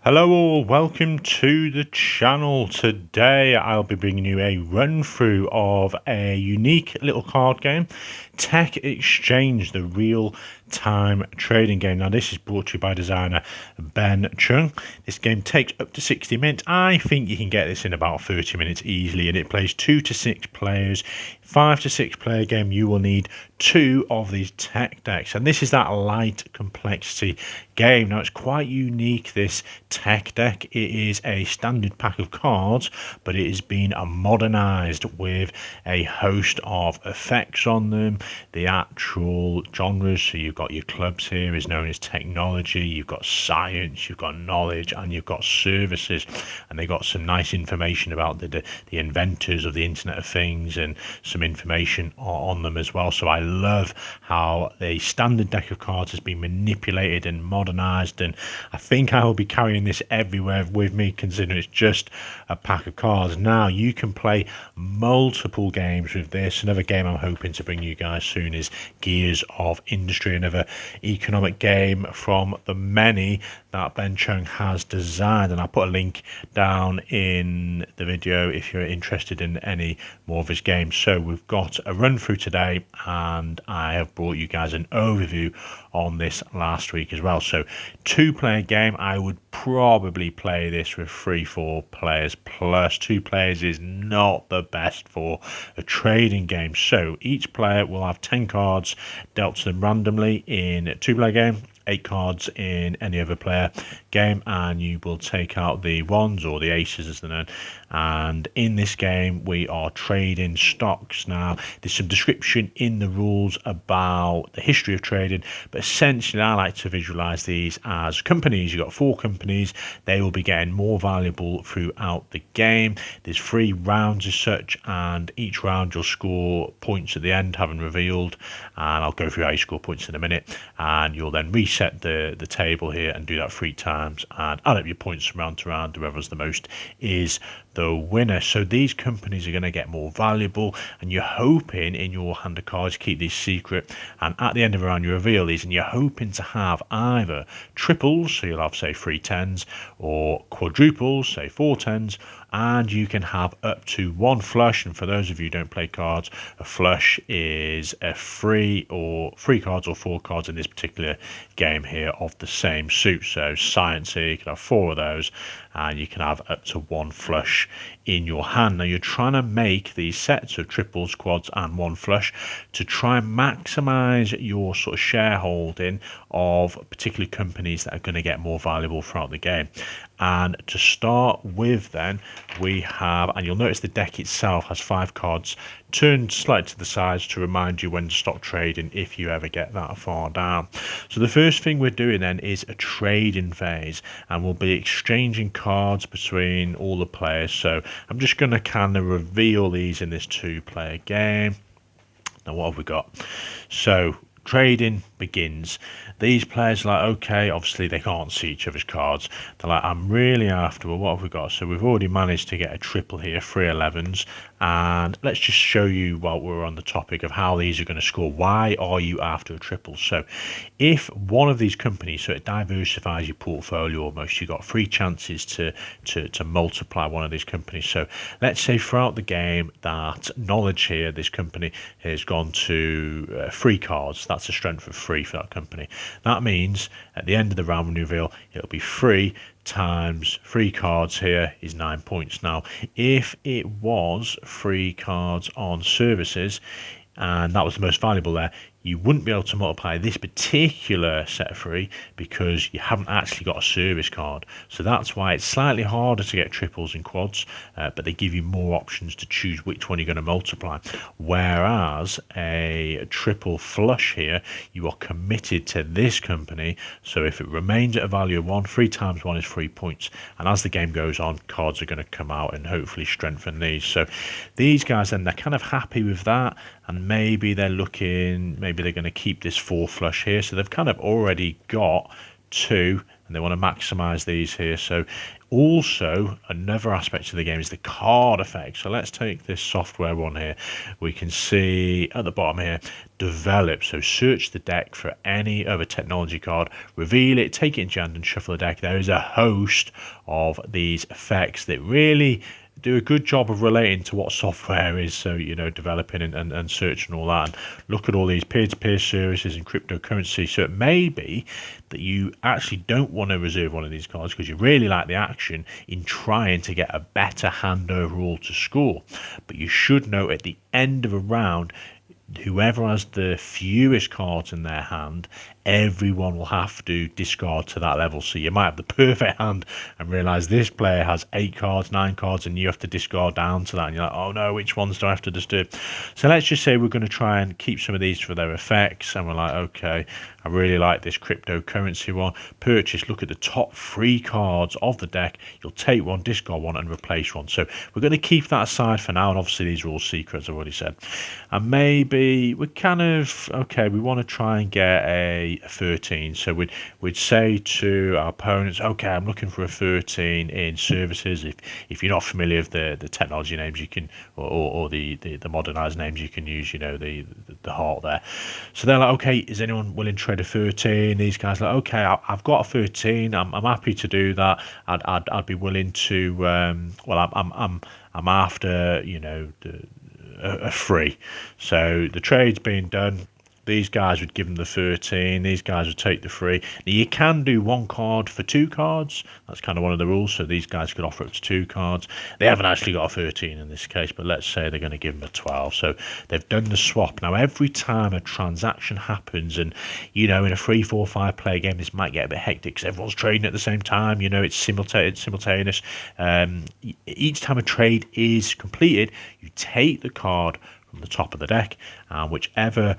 Hello all, welcome to the channel. Today I'll be bringing you a run through of a unique little card game, Tech Exchange, the real time trading game. Now this is brought to you by designer Ben Cheung. This game takes up to 60 minutes. I think you can get this in about 30 minutes easily, and it plays 2 to 6 players. 5 to 6 player game, you will need 2 of these tech decks, and this is that light complexity game. Now it's quite unique, this tech deck. It is a standard pack of cards, but it has been modernized with a host of effects on them. The actual genres, so you've got your clubs here, is known as technology, you've got science, you've got knowledge, and you've got services, and they got some nice information about the inventors of the Internet of Things and some information on them as well. So I love how the standard deck of cards has been manipulated and modernized, and I think I will be carrying this everywhere with me, considering it's just a pack of cards. Now you can play multiple games with this. Another game I'm hoping to bring you guys soon is Gears of Industry, another economic game from the many that Ben Cheung has designed, and I'll put a link down in the video if you're interested in any more of his games. So we've got a run through today, and I have brought you guys an overview on this last week as well. So 2-player game, I would probably play this with 3-4 players plus. 2 players is not the best for a trading game. So each player will have 10 cards dealt to them randomly in a 2-player game, 8 cards in any other player game, and you will take out the ones or the aces as they're known. And in this game we are trading stocks. Now there's some description in the rules about the history of trading, but essentially I like to visualize these as companies. You've got 4 companies, they will be getting more valuable throughout the game. There's 3 rounds as such, and each round you'll score points at the end, having revealed, and I'll go through how you score points in a minute, and you'll then reset the table here and do that 3 times and add up your points from round to round. Whoever's the most is the winner. So these companies are going to get more valuable, and you're hoping in your hand of cards keep these secret, and at the end of the round you reveal these, and you're hoping to have either triples, so you'll have say 3 10s, or quadruples, say 4 10s, and you can have up to 1 flush. And for those of you who don't play cards, a flush is a 3 cards or 4 cards in this particular game here of the same suit. So science here, you can have 4 of those, and you can have up to 1 flush in your hand. Now you're trying to make these sets of triples, quads, and 1 flush to try and maximize your sort of shareholding of particular companies that are going to get more valuable throughout the game. And to start with then, we have, and you'll notice the deck itself has 5 cards turned slightly to the sides to remind you when to stop trading if you ever get that far down. So the first thing we're doing then is a trading phase, and we'll be exchanging cards between all the players. So I'm just going to kind of reveal these in this 2-player game. Now what have we got? So trading begins. These players are like, okay, obviously they can't see each other's cards. They're like, I'm really after, well, what have we got? So we've already managed to get a triple here, 3 11s. And let's just show you while we're on the topic of how these are going to score. Why are you after a triple? So if one of these companies, so it diversifies your portfolio almost, you've got 3 chances to multiply one of these companies. So let's say throughout the game that knowledge here, this company has gone to 3 cards. That's a strength of 3 for that company. That means at the end of the round when you reveal, it'll be 3 times 3 cards here is 9 points. Now if it was 3 cards on services and that was the most valuable there, you wouldn't be able to multiply this particular set of 3 because you haven't actually got a service card. So that's why it's slightly harder to get triples and quads, but they give you more options to choose which one you're going to multiply. Whereas a triple flush here, you are committed to this company. So if it remains at a value of 1, 3 times 1 is 3 points. And as the game goes on, cards are going to come out and hopefully strengthen these. So these guys then, they're kind of happy with that, and maybe they're looking, maybe they're going to keep this 4 flush here. So they've kind of already got 2 and they want to maximize these here. So also another aspect of the game is the card effect. So let's take this software one here. We can see at the bottom here, develop. So search the deck for any other technology card, reveal it, take it into your hand and shuffle the deck. There is a host of these effects that really do a good job of relating to what software is. So, developing and searching all that, and look at all these peer-to-peer services and cryptocurrency. So it may be that you actually don't want to reserve one of these cards because you really like the action in trying to get a better hand overall to score. But you should note at the end of a round, whoever has the fewest cards in their hand, everyone will have to discard to that level. So you might have the perfect hand and realize this player has 8 cards, 9 cards, and you have to discard down to that, and you're like, oh no, which ones do I have to disturb? So let's just say we're going to try and keep some of these for their effects, and we're like, okay, I really like this cryptocurrency one. Purchase, look at the top 3 cards of the deck, you'll take one, discard one, and replace one. So we're going to keep that aside for now, and obviously these are all secrets, I've already said. And maybe we're kind of, okay, we want to try and get a 13. So we'd say to our opponents, okay, I'm looking for a 13 in services. If you're not familiar with the technology names, you can, or the modernized names, you can use, the heart there. So they're like, okay, is anyone willing to trade a 13? These guys are like, okay, I've got a 13. I'm happy to do that. I'd be willing to. Well, I'm after, a free. So the trade's being done. These guys would give them the 13. These guys would take the free. Now, you can do 1 card for 2 cards. That's kind of one of the rules. So these guys could offer up to 2 cards. They haven't actually got a 13 in this case, but let's say they're going to give them a 12. So they've done the swap. Now, every time a transaction happens, and, in a 3, 4, 5 player game, this might get a bit hectic because everyone's trading at the same time. It's simultaneous. Each time a trade is completed, you take the card from the top of the deck, and whichever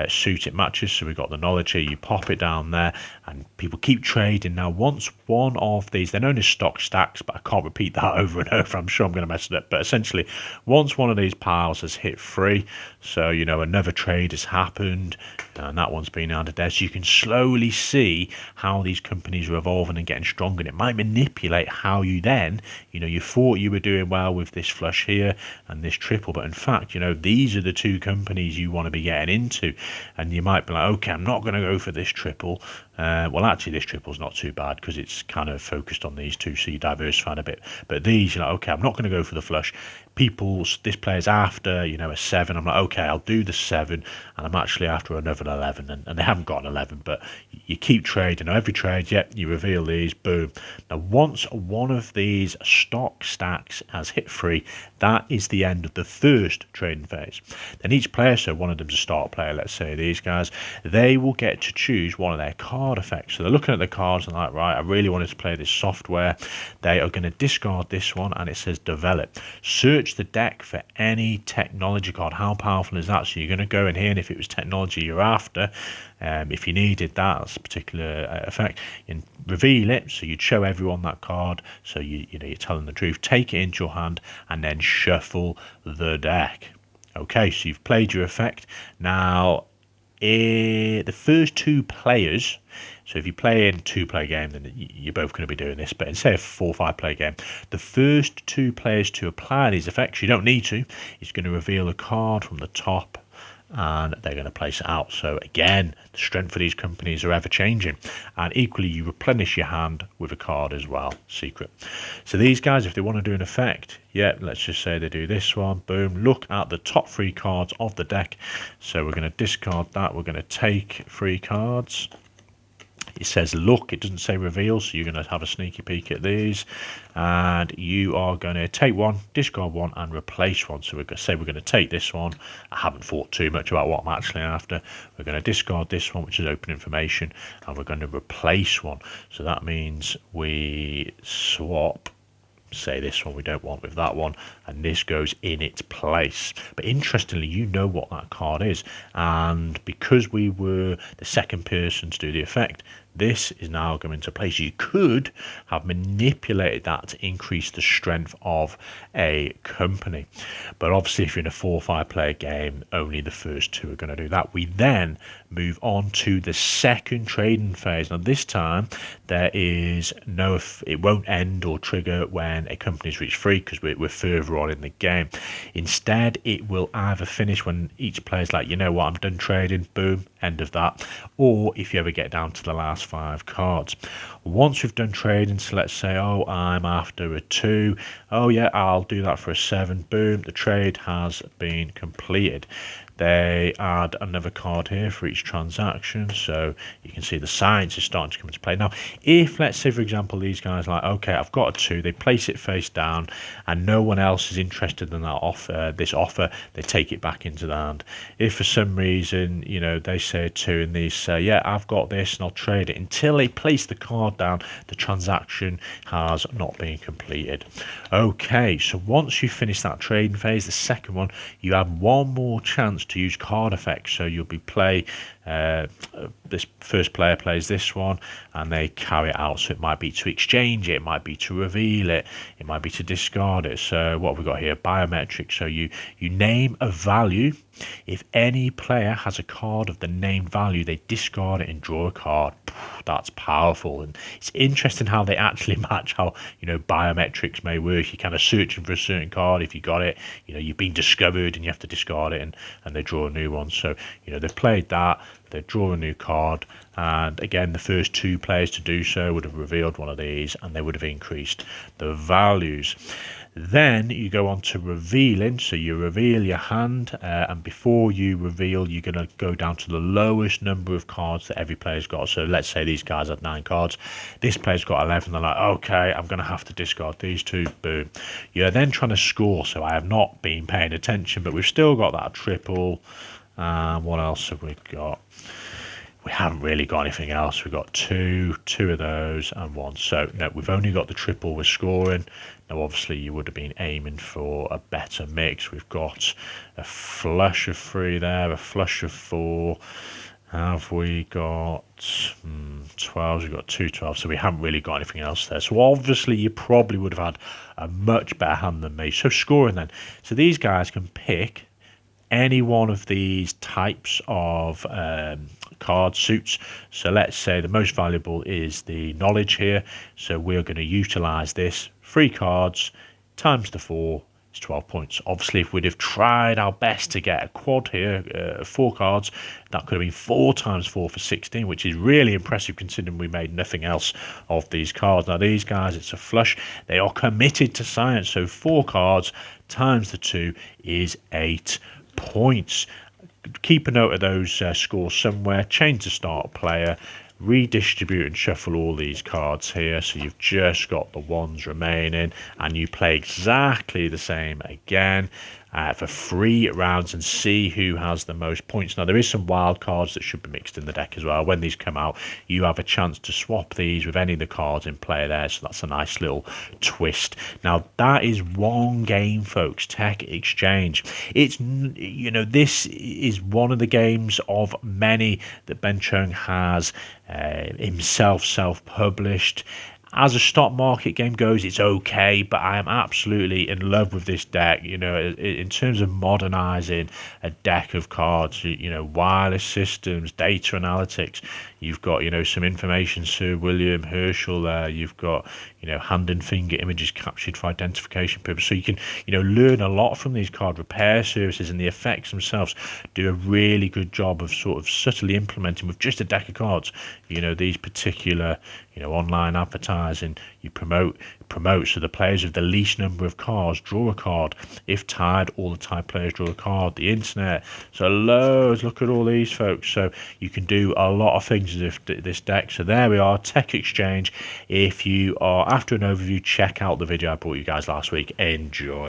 suit it matches. So we've got the knowledge here, you pop it down there, and people keep trading. Now, once one of these, they're known as stock stacks, but I can't repeat that over and over, I'm sure I'm going to mess it up, but essentially once one of these piles has hit free, so another trade has happened and that one's been added there, so you can slowly see how these companies are evolving and getting stronger, and it might manipulate how you then, you thought you were doing well with this flush here and this triple, but in fact, these are the 2 companies you want to be getting into. And you might be like, okay, I'm not going to go for this triple. Well, actually, this triple's not too bad because it's kind of focused on these 2, so you diversified a bit. But these, you're like, okay, I'm not going to go for the flush. This player's after, a 7. I'm like, okay, I'll do the 7, and I'm actually after another 11. And they haven't got an 11, but you keep trading. Every trade, you reveal these, boom. Now, once one of these stock stacks has hit free, that is the end of the first trading phase. Then each player, so one of them's a start player, let's say these guys, they will get to choose one of their card effects. So they're looking at the cards and like, right, I really wanted to play this software. They are going to discard this one, and it says develop. Search the deck for any technology card. How powerful is that? So you're going to go in here, and if it was technology you're after, if you needed that particular effect, and reveal it. So you'd show everyone that card. So you're telling the truth. Take it into your hand, and then shuffle the deck. Okay, so you've played your effect. Now, the first 2 players, so if you play in a 2-player game, then you're both going to be doing this, but in say a 4 or 5 player game, the first 2 players to apply these effects, you don't need to, is going to reveal a card from the top, and they're going to place it out. So again, the strength of these companies are ever changing, and equally you replenish your hand with a card as well, secret. So these guys, if they want to do an effect, let's just say they do this one, boom, look at the top 3 cards of the deck. So we're going to discard that, we're going to take 3 cards. It says look, it doesn't say reveal, so you're going to have a sneaky peek at these, and you are going to take one, discard one, and replace one. So we're going to say we're going to take this one. I haven't thought too much about what I'm actually after. We're going to discard this one, which is open information, and we're going to replace one. So that means we swap, say this one we don't want with that one, and this goes in its place. But interestingly, you know what that card is, and because we were the second person to do the effect, this is now going to play. So you could have manipulated that to increase the strength of a company. But obviously, if you're in a 4 or 5 player game, only the first 2 are going to do that. We then move on to the second trading phase. Now, this time, there is no, it won't end or trigger when a company's reached 3 because we're further on in the game. Instead, it will either finish when each player's like, you know what, I'm done trading, boom, end of that. Or if you ever get down to the last 5 cards. Once you've done trading, so let's say, oh, I'm after a 2. Oh, yeah, I'll do that for a 7. Boom, the trade has been completed. They add another card here for each transaction, so you can see the science is starting to come into play. Now, if, let's say, for example, these guys are like, okay, I've got a 2, they place it face down, and no one else is interested in that offer, they take it back into the hand. If for some reason, you know, they say a 2 and these say, yeah, I've got this and I'll trade it, until they place the card down, the transaction has not been completed. Okay, so once you finish that trading phase, the second one, you have one more chance to use card effects. So you'll be this first player plays this one and they carry it out. So it might be to exchange it, it might be to reveal it, it might be to discard it. So what we've got here, biometrics. So you name a value. If any player has a card of the named value, they discard it and draw a card. That's powerful, and it's interesting how they actually match how, you know, biometrics may work. You're kind of searching for a certain card. If you got it, you know, you've been discovered and you have to discard it, and they draw a new one. So, you know, they've played that, they draw a new card, and again, the first 2 players to do so would have revealed one of these, and they would have increased the values. Then you go on to revealing. So you reveal your hand, and before you reveal, you're going to go down to the lowest number of cards that every player's got. So let's say these guys had 9 cards, this player's got 11. They're like, okay, I'm going to have to discard these 2. Boom. You're then trying to score. So I have not been paying attention, but we've still got that triple. What else have we got? We haven't really got anything else. We've got two of those and 1. So no, we've only got the triple we're scoring. Now obviously you would have been aiming for a better mix. We've got a flush of 3 there, a flush of 4. Have we got 12s? We've got 2 12s, so we haven't really got anything else there. So obviously you probably would have had a much better hand than me. So scoring then. So these guys can pick any one of these types of card suits. So let's say the most valuable is the knowledge here. So we're going to utilize this 3 cards times the 4 is 12 points. Obviously, if we'd have tried our best to get a quad here, 4 cards, that could have been 4 times 4 for 16, which is really impressive considering we made nothing else of these cards. Now these guys, it's a flush. They are committed to science. So 4 cards times the 2 is 8 points. Keep a note of those scores somewhere. Change the start player, redistribute and shuffle all these cards here, so you've just got the ones remaining, and you play exactly the same again for 3 rounds and see who has the most points. Now there is some wild cards that should be mixed in the deck as well. When these come out, you have a chance to swap these with any of the cards in play there, so that's a nice little twist. Now that is one game, folks, Tech Exchange. It's, you know, this is one of the games of many that Ben Cheung has himself self-published. As a stock market game goes, it's okay, but I am absolutely in love with this deck. You know, in terms of modernizing a deck of cards, you know, wireless systems, data analytics. You've got, you know, some information, Sir William Herschel there. You've got, you know, hand and finger images captured for identification purposes. So you can, you know, learn a lot from these card repair services, and the effects themselves do a really good job of sort of subtly implementing with just a deck of cards, you know, these particular, you know, online advertising. You promote, so the players with the least number of cards draw a card. If tied, all the tied players draw a card. The internet, so loads. Look at all these, folks. So you can do a lot of things with this deck. So there we are, Tech Exchange. If you are after an overview, check out the video I brought you guys last week. Enjoy.